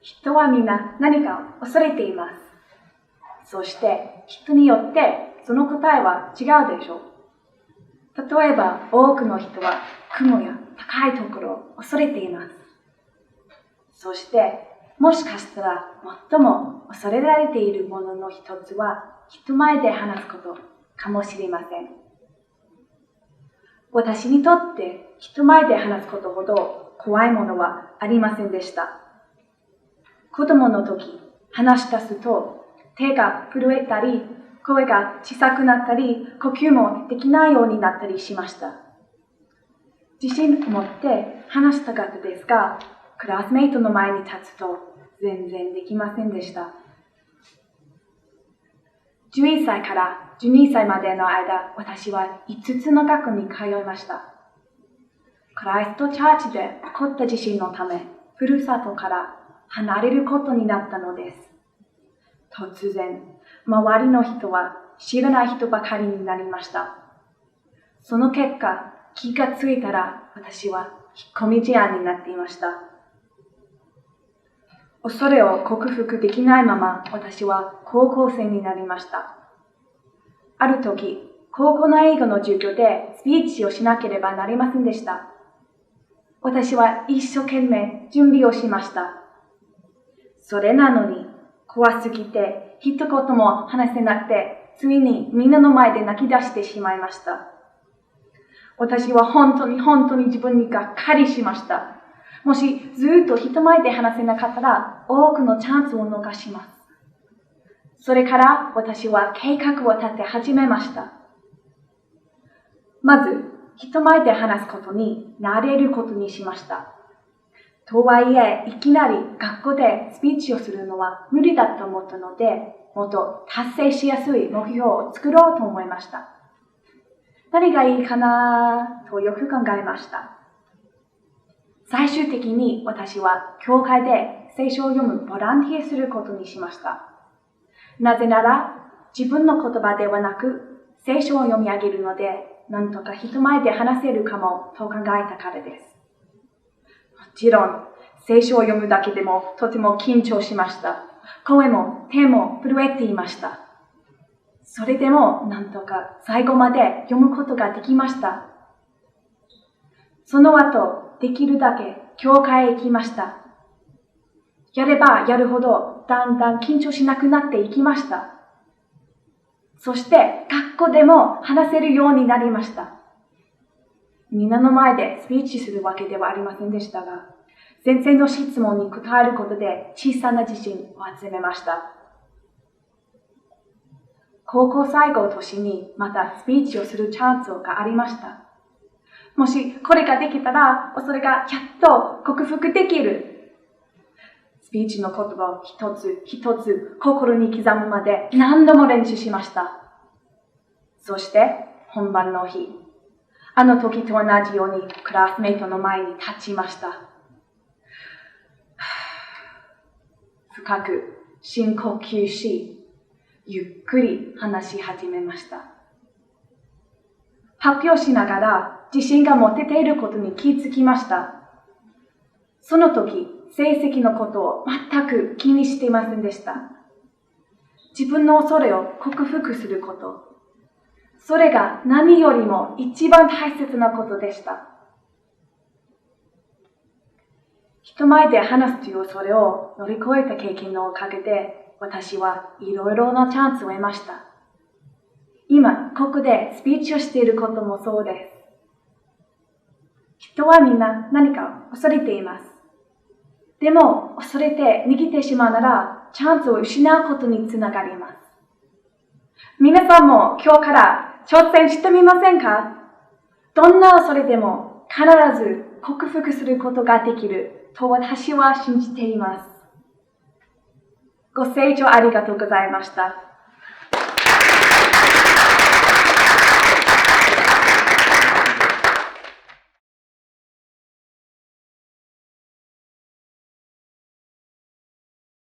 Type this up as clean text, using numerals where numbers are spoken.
人はみんな何かを恐れています。そして人によってその答えは違うでしょう。例えば多くの人は雲や高いところを恐れています。そしてもしかしたら最も恐れられているものの一つは人前で話すことかもしれません。私にとって人前で話すことほど怖いものはありませんでした。子供の時、話し出すと手が震えたり、声が小さくなったり、呼吸もできないようになったりしました。自信を持って話したかったですが、クラスメイトの前に立つと全然できませんでした。11歳から12歳までの間、私は5つの学校に通いました。クライストチャーチで起こった地震のため、ふるさとから離れることになったのです。突然、周りの人は知らない人ばかりになりました。その結果、気がついたら私は引っ込み思案になっていました。恐れを克服できないまま私は高校生になりました。ある時、高校の英語の授業でスピーチをしなければなりませんでした。私は一生懸命準備をしました。それなのに怖すぎて一言も話せなくて、ついにみんなの前で泣き出してしまいました。私は本当に自分にがっかりしました。もしずっと人前で話せなかったら多くのチャンスを逃します。それから私は計画を立て始めました。まず、人前で話すことに慣れることにしました。とはいえ、いきなり学校でスピーチをするのは無理だと思ったので、もっと達成しやすい目標を作ろうと思いました。何がいいかなとよく考えました。最終的に私は教会で聖書を読むボランティアすることにしました。なぜなら自分の言葉ではなく聖書を読み上げるので、なんとか人前で話せるかもと考えたからです。もちろん聖書を読むだけでもとても緊張しました。声も手も震えていました。それでもなんとか最後まで読むことができました。その後、できるだけ教会へ行きました。やればやるほどだんだん緊張しなくなっていきました。そして学校でも話せるようになりました。みんなの前でスピーチするわけではありませんでしたが、先生の質問に答えることで小さな自信を集めました。高校最後年にまたスピーチをするチャンスがありました。もしこれができたら、それがやっと克服できる。スピーチの言葉を一つ一つ心に刻むまで何度も練習しました。そして本番の日、あの時と同じようにクラスメイトの前に立ちました。深く深呼吸し、ゆっくり話し始めました。発表しながら自信が持てていることに気づきました。その時、成績のことを全く気にしていませんでした。自分の恐れを克服すること。それが何よりも一番大切なことでした。人前で話すという恐れを乗り越えた経験のおかげで、私はいろいろなチャンスを得ました。今、ここでスピーチをしていることもそうです。人はみんな何か恐れています。でも、恐れて逃げてしまうなら、チャンスを失うことにつながります。皆さんも今日から挑戦してみませんか？どんな恐れでも必ず克服することができると私は信じています。ご清聴ありがとうございました。